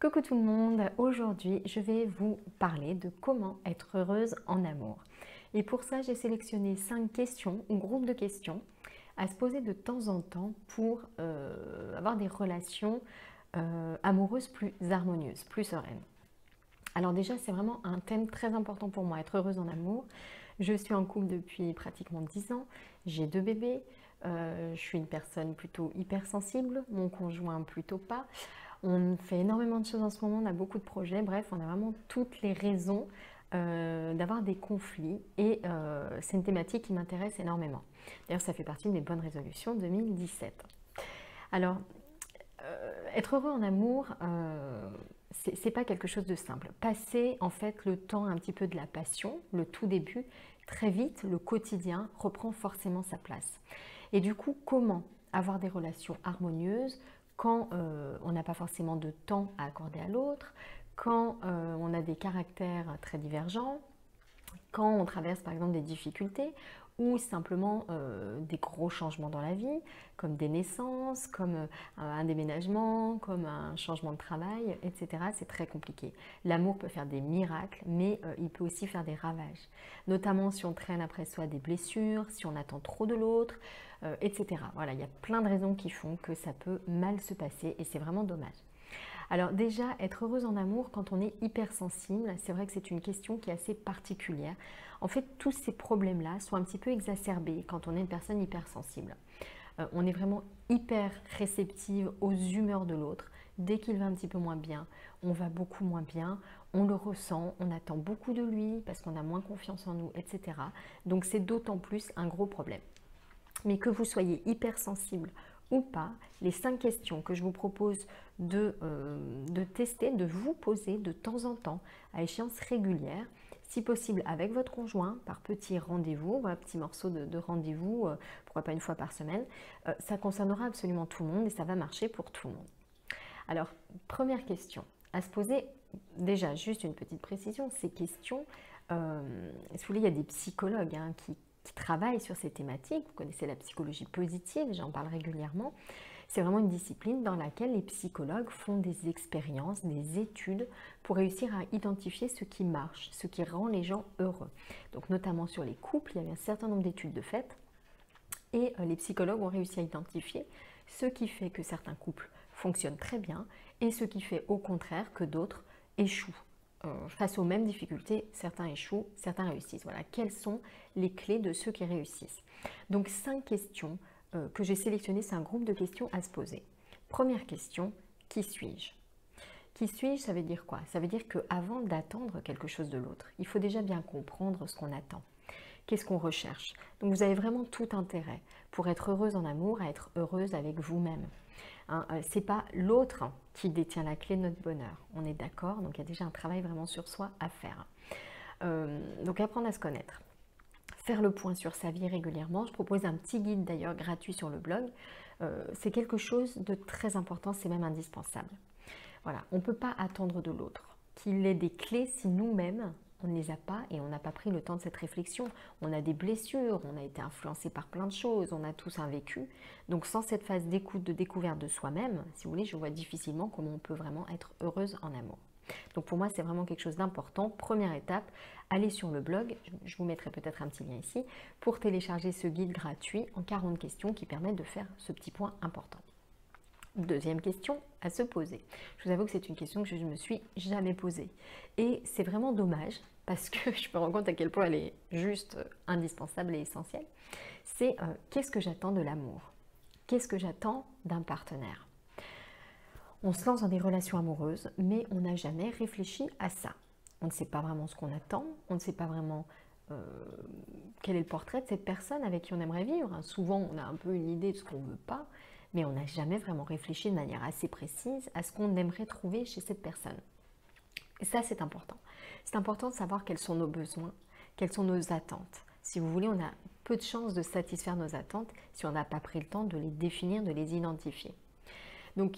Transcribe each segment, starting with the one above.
Coucou tout le monde, aujourd'hui je vais vous parler de comment être heureuse en amour. Et pour ça j'ai sélectionné 5 questions ou groupes de questions à se poser de temps en temps pour avoir des relations amoureuses plus harmonieuses, plus sereines. Alors déjà c'est vraiment un thème très important pour moi, être heureuse en amour. Je suis en couple depuis pratiquement 10 ans, j'ai 2 bébés, je suis une personne plutôt hypersensible, mon conjoint plutôt pas. On fait énormément de choses en ce moment, on a beaucoup de projets, bref, on a vraiment toutes les raisons d'avoir des conflits et c'est une thématique qui m'intéresse énormément. D'ailleurs, ça fait partie de mes bonnes résolutions 2017. Alors, être heureux en amour, c'est pas quelque chose de simple. Passer en fait le temps un petit peu de la passion, le tout début, très vite, le quotidien reprend forcément sa place. Et du coup, comment avoir des relations harmonieuses quand on n'a pas forcément de temps à accorder à l'autre, quand on a des caractères très divergents, quand on traverse par exemple des difficultés ou simplement des gros changements dans la vie, comme des naissances, comme un déménagement, comme un changement de travail, etc. C'est très compliqué. L'amour peut faire des miracles, mais il peut aussi faire des ravages, notamment si on traîne après soi des blessures, si on attend trop de l'autre, etc. Voilà, il y a plein de raisons qui font que ça peut mal se passer et c'est vraiment dommage. Alors déjà, être heureuse en amour quand on est hypersensible, c'est vrai que c'est une question qui est assez particulière. En fait, tous ces problèmes-là sont un petit peu exacerbés quand on est une personne hypersensible. On est vraiment hyper réceptive aux humeurs de l'autre. Dès qu'il va un petit peu moins bien, on va beaucoup moins bien, on le ressent, on attend beaucoup de lui parce qu'on a moins confiance en nous, etc. Donc c'est d'autant plus un gros problème. Mais que vous soyez hypersensible ou pas, les 5 questions que je vous propose de tester, de vous poser de temps en temps à échéance régulière, si possible avec votre conjoint, par petits rendez-vous, un petit morceau de rendez-vous, pourquoi pas une fois par semaine, ça concernera absolument tout le monde et ça va marcher pour tout le monde. Alors, première question à se poser, déjà juste une petite précision, ces questions, si vous voulez, il y a des psychologues qui travaillent sur ces thématiques. Vous connaissez la psychologie positive, j'en parle régulièrement. C'est vraiment une discipline dans laquelle les psychologues font des expériences, des études pour réussir à identifier ce qui marche, ce qui rend les gens heureux. Donc notamment sur les couples, il y a un certain nombre d'études de fait et les psychologues ont réussi à identifier ce qui fait que certains couples fonctionnent très bien et ce qui fait au contraire que d'autres échouent. Face aux mêmes difficultés, certains échouent, certains réussissent. Voilà, quelles sont les clés de ceux qui réussissent? Donc 5 questions que j'ai sélectionnées, c'est un groupe de questions à se poser. Première question, qui suis-je? Qui suis-je, ça veut dire quoi? Ça veut dire qu'avant d'attendre quelque chose de l'autre, il faut déjà bien comprendre ce qu'on attend. Qu'est-ce qu'on recherche? Donc vous avez vraiment tout intérêt pour être heureuse en amour, à être heureuse avec vous-même. Hein, c'est pas l'autre qui détient la clé de notre bonheur. On est d'accord? Donc il y a déjà un travail vraiment sur soi à faire. Donc apprendre à se connaître. Faire le point sur sa vie régulièrement. Je propose un petit guide d'ailleurs gratuit sur le blog. C'est quelque chose de très important, c'est même indispensable. Voilà, on ne peut pas attendre de l'autre qu'il ait des clés si nous-mêmes on ne les a pas et on n'a pas pris le temps de cette réflexion. On a des blessures, on a été influencé par plein de choses, on a tous un vécu. Donc sans cette phase d'écoute, de découverte de soi-même, si vous voulez, je vois difficilement comment on peut vraiment être heureuse en amour. Donc pour moi, c'est vraiment quelque chose d'important. Première étape, allez sur le blog, je vous mettrai peut-être un petit lien ici, pour télécharger ce guide gratuit en 40 questions qui permettent de faire ce petit point important. Deuxième question à se poser. Je vous avoue que c'est une question que je ne me suis jamais posée. Et c'est vraiment dommage parce que je me rends compte à quel point elle est juste indispensable et essentielle. C'est qu'est-ce que j'attends de l'amour? Qu'est-ce que j'attends d'un partenaire? On se lance dans des relations amoureuses, mais on n'a jamais réfléchi à ça. On ne sait pas vraiment ce qu'on attend, on ne sait pas vraiment quel est le portrait de cette personne avec qui on aimerait vivre. Souvent, on a un peu une idée de ce qu'on ne veut pas, mais on n'a jamais vraiment réfléchi de manière assez précise à ce qu'on aimerait trouver chez cette personne. Et ça, c'est important. C'est important de savoir quels sont nos besoins, quelles sont nos attentes. Si vous voulez, on a peu de chances de satisfaire nos attentes si on n'a pas pris le temps de les définir, de les identifier. Donc,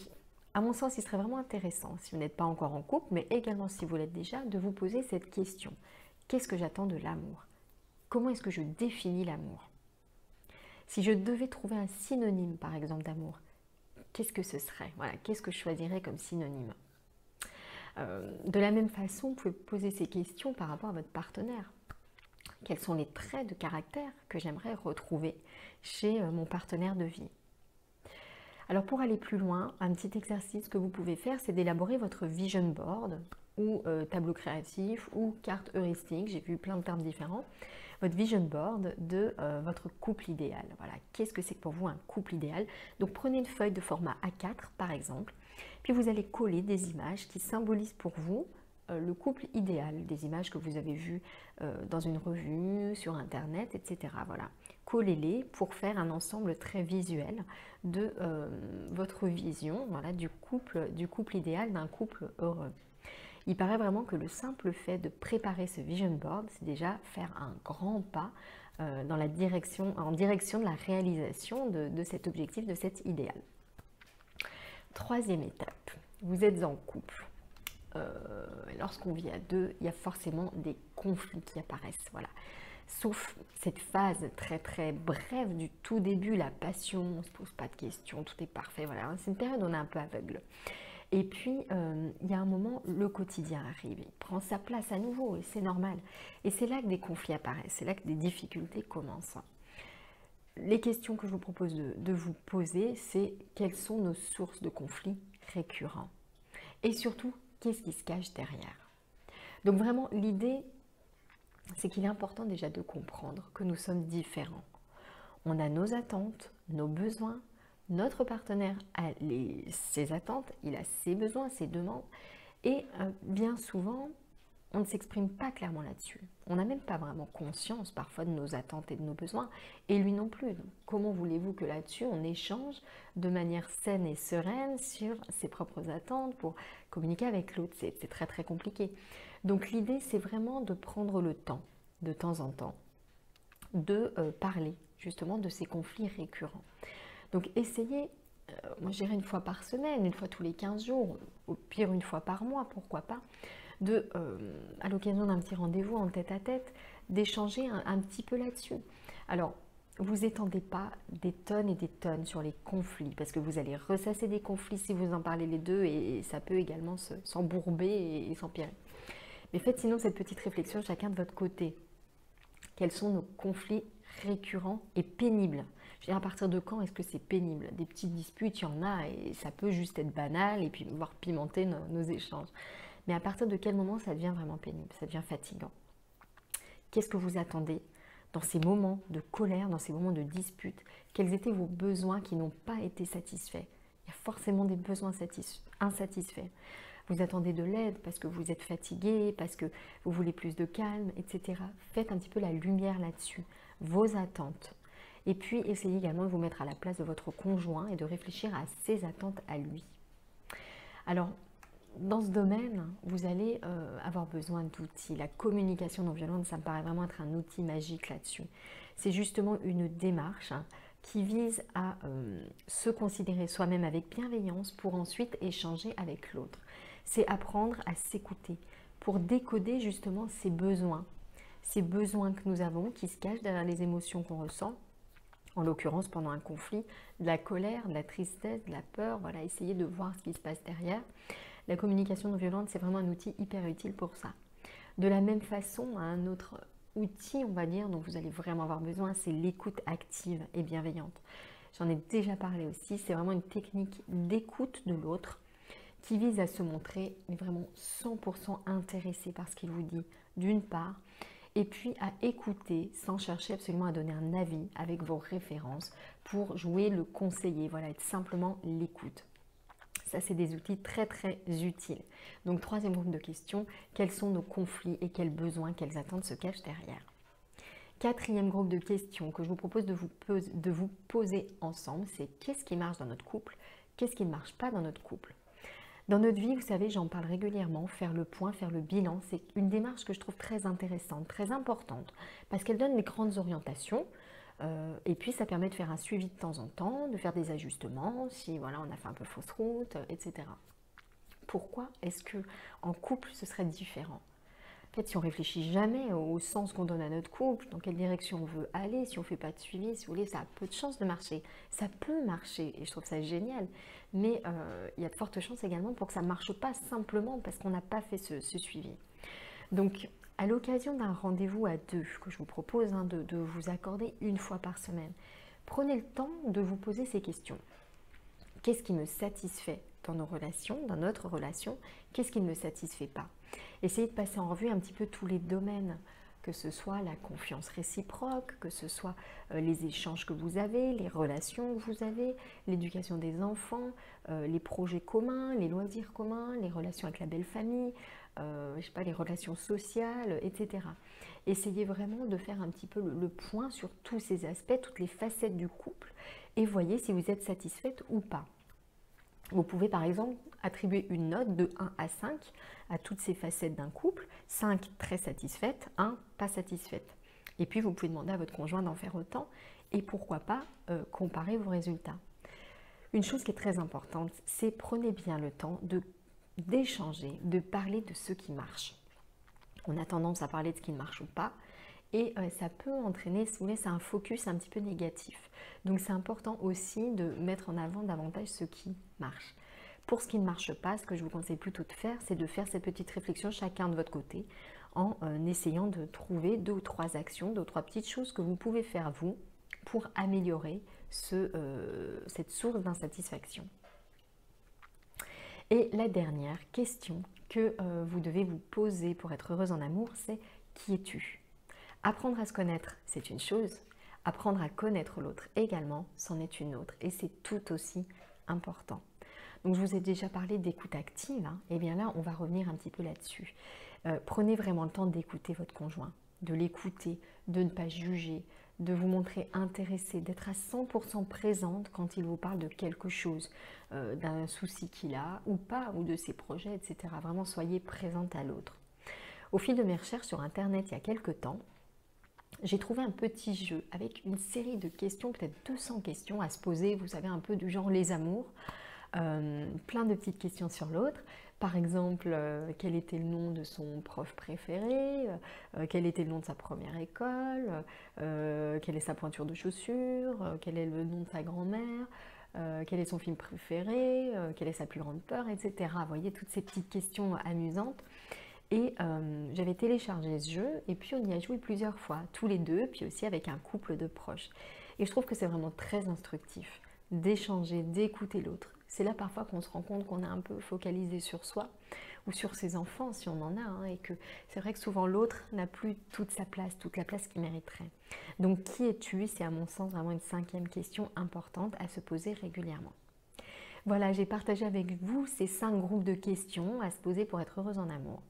à mon sens, il serait vraiment intéressant, si vous n'êtes pas encore en couple, mais également si vous l'êtes déjà, de vous poser cette question. Qu'est-ce que j'attends de l'amour? Comment est-ce que je définis l'amour? Si je devais trouver un synonyme, par exemple, d'amour, qu'est-ce que ce serait? Voilà, qu'est-ce que je choisirais comme synonyme? De la même façon, vous pouvez poser ces questions par rapport à votre partenaire. Quels sont les traits de caractère que j'aimerais retrouver chez mon partenaire de vie? Alors pour aller plus loin, un petit exercice que vous pouvez faire, c'est d'élaborer votre vision board ou tableau créatif ou carte heuristique, j'ai vu plein de termes différents, votre vision board de votre couple idéal. Voilà, qu'est-ce que c'est pour vous un couple idéal? Donc prenez une feuille de format A4 par exemple, puis vous allez coller des images qui symbolisent pour vous le couple idéal, des images que vous avez vues dans une revue, sur internet, etc. Voilà, collez-les pour faire un ensemble très visuel de votre vision, voilà, du couple idéal, d'un couple heureux. Il paraît vraiment que le simple fait de préparer ce vision board, c'est déjà faire un grand pas en direction de la réalisation de cet objectif, de cet idéal. Troisième étape, vous êtes en couple. Lorsqu'on vit à deux, il y a forcément des conflits qui apparaissent. Voilà. Sauf cette phase très très brève du tout début, la passion, on ne se pose pas de questions, tout est parfait. Voilà. C'est une période où on est un peu aveugle. Et puis, il y a un moment, le quotidien arrive, il prend sa place à nouveau et c'est normal. Et c'est là que des conflits apparaissent, c'est là que des difficultés commencent. Les questions que je vous propose de vous poser, c'est quelles sont nos sources de conflits récurrents? Et surtout, qu'est-ce qui se cache derrière? Donc vraiment, l'idée, c'est qu'il est important déjà de comprendre que nous sommes différents. On a nos attentes, nos besoins, notre partenaire a ses attentes, il a ses besoins, ses demandes, et bien souvent, on ne s'exprime pas clairement là-dessus. On n'a même pas vraiment conscience parfois de nos attentes et de nos besoins, et lui non plus. Donc, comment voulez-vous que là-dessus, on échange de manière saine et sereine sur ses propres attentes pour communiquer avec l'autre? C'est très très compliqué. Donc l'idée, c'est vraiment de prendre le temps, de temps en temps, de parler justement de ces conflits récurrents. Donc essayez, moi je dirais une fois par semaine, une fois tous les 15 jours, au pire une fois par mois, pourquoi pas, de, à l'occasion d'un petit rendez-vous en tête-à-tête, d'échanger un petit peu là-dessus. Alors, vous étendez pas des tonnes et des tonnes sur les conflits, parce que vous allez ressasser des conflits si vous en parlez les deux, et ça peut également s'embourber et s'empirer. Mais faites sinon cette petite réflexion chacun de votre côté. Quels sont nos conflits récurrents et pénibles? Je veux dire, à partir de quand est-ce que c'est pénible? Des petites disputes, il y en a, et ça peut juste être banal, et puis voire pimenter nos échanges. Mais à partir de quel moment ça devient vraiment pénible? Ça devient fatigant. Qu'est-ce que vous attendez dans ces moments de colère, dans ces moments de dispute? Quels étaient vos besoins qui n'ont pas été satisfaits? Il y a forcément des besoins insatisfaits. Vous attendez de l'aide parce que vous êtes fatigué, parce que vous voulez plus de calme, etc. Faites un petit peu la lumière là-dessus, vos attentes. Et puis, essayez également de vous mettre à la place de votre conjoint et de réfléchir à ses attentes à lui. Alors, dans ce domaine, vous allez avoir besoin d'outils. La communication non violente, ça me paraît vraiment être un outil magique là-dessus. C'est justement une démarche qui vise à se considérer soi-même avec bienveillance pour ensuite échanger avec l'autre. C'est apprendre à s'écouter pour décoder justement ces besoins que nous avons qui se cachent derrière les émotions qu'on ressent. En l'occurrence, pendant un conflit, de la colère, de la tristesse, de la peur, voilà, essayez de voir ce qui se passe derrière. La communication non violente, c'est vraiment un outil hyper utile pour ça. De la même façon, un autre outil, on va dire, dont vous allez vraiment avoir besoin, c'est l'écoute active et bienveillante. J'en ai déjà parlé aussi, c'est vraiment une technique d'écoute de l'autre qui vise à se montrer vraiment 100% intéressé par ce qu'il vous dit, d'une part, et puis à écouter sans chercher absolument à donner un avis avec vos références pour jouer le conseiller, voilà, être simplement l'écoute. Ça, c'est des outils très très utiles. Donc, troisième groupe de questions, quels sont nos conflits et quels besoins, quelles attentes se cachent derrière? Quatrième groupe de questions que je vous propose de vous poser ensemble, c'est qu'est-ce qui marche dans notre couple? Qu'est-ce qui ne marche pas dans notre couple? Dans notre vie, vous savez, j'en parle régulièrement, faire le point, faire le bilan, c'est une démarche que je trouve très intéressante, très importante, parce qu'elle donne les grandes orientations, et puis ça permet de faire un suivi de temps en temps, de faire des ajustements, si voilà, on a fait un peu fausse route, etc. Pourquoi est-ce que en couple ce serait différent? fait, si on réfléchit jamais au sens qu'on donne à notre couple, dans quelle direction on veut aller, si on ne fait pas de suivi, si vous voulez, ça a peu de chances de marcher. Ça peut marcher et je trouve ça génial, mais il y a de fortes chances également pour que ça ne marche pas simplement parce qu'on n'a pas fait ce suivi. Donc, à l'occasion d'un rendez-vous à deux que je vous propose de vous accorder une fois par semaine, prenez le temps de vous poser ces questions. Qu'est-ce qui me satisfait dans nos relations, dans notre relation? Qu'est-ce qui ne me satisfait pas? Essayez de passer en revue un petit peu tous les domaines, que ce soit la confiance réciproque, que ce soit les échanges que vous avez, les relations que vous avez, l'éducation des enfants, les projets communs, les loisirs communs, les relations avec la belle famille, je sais pas, les relations sociales, etc. Essayez vraiment de faire un petit peu le point sur tous ces aspects, toutes les facettes du couple et voyez si vous êtes satisfaite ou pas. Vous pouvez par exemple attribuer une note de 1 à 5 à toutes ces facettes d'un couple, 5 très satisfaites, 1 pas satisfaite. Et puis vous pouvez demander à votre conjoint d'en faire autant et pourquoi pas comparer vos résultats. Une chose qui est très importante, c'est prenez bien le temps d'échanger, de parler de ce qui marche. On a tendance à parler de ce qui ne marche pas et ça peut entraîner, si vous voulez, c'est un focus un petit peu négatif. Donc c'est important aussi de mettre en avant davantage ce qui marche. Pour ce qui ne marche pas, ce que je vous conseille plutôt de faire, c'est de faire cette petite réflexion chacun de votre côté en essayant de trouver 2 ou 3 actions, 2 ou 3 petites choses que vous pouvez faire vous pour améliorer cette source d'insatisfaction. Et la dernière question que vous devez vous poser pour être heureuse en amour, c'est qui es-tu? Apprendre à se connaître, c'est une chose. Apprendre à connaître l'autre également, c'en est une autre. Et c'est tout aussi important. Donc je vous ai déjà parlé d'écoute active. Hein. Et bien là, on va revenir un petit peu là-dessus. Prenez vraiment le temps d'écouter votre conjoint, de l'écouter, de ne pas juger, de vous montrer intéressé, d'être à 100% présente quand il vous parle de quelque chose, d'un souci qu'il a ou pas, ou de ses projets, etc. Vraiment, soyez présente à l'autre. Au fil de mes recherches sur Internet il y a quelques temps, j'ai trouvé un petit jeu avec une série de questions, peut-être 200 questions à se poser, vous savez, un peu du genre les amours, plein de petites questions sur l'autre. Par exemple, quel était le nom de son prof préféré, quel était le nom de sa première école, quelle est sa pointure de chaussures, quel est le nom de sa grand-mère, quel est son film préféré, quelle est sa plus grande peur, etc. Vous voyez, toutes ces petites questions amusantes. Et j'avais téléchargé ce jeu et puis on y a joué plusieurs fois, tous les deux, puis aussi avec un couple de proches. Et je trouve que c'est vraiment très instructif d'échanger, d'écouter l'autre. C'est là parfois qu'on se rend compte qu'on est un peu focalisé sur soi ou sur ses enfants si on en a, hein, et que c'est vrai que souvent l'autre n'a plus toute sa place, toute la place qu'il mériterait. Donc qui es-tu? C'est à mon sens vraiment une 5e question importante à se poser régulièrement. Voilà, j'ai partagé avec vous ces 5 groupes de questions à se poser pour être heureuse en amour.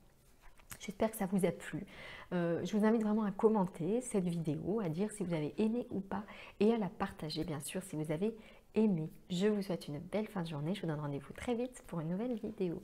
J'espère que ça vous a plu. Je vous invite vraiment à commenter cette vidéo, à dire si vous avez aimé ou pas et à la partager bien sûr si vous avez aimé. Je vous souhaite une belle fin de journée. Je vous donne rendez-vous très vite pour une nouvelle vidéo.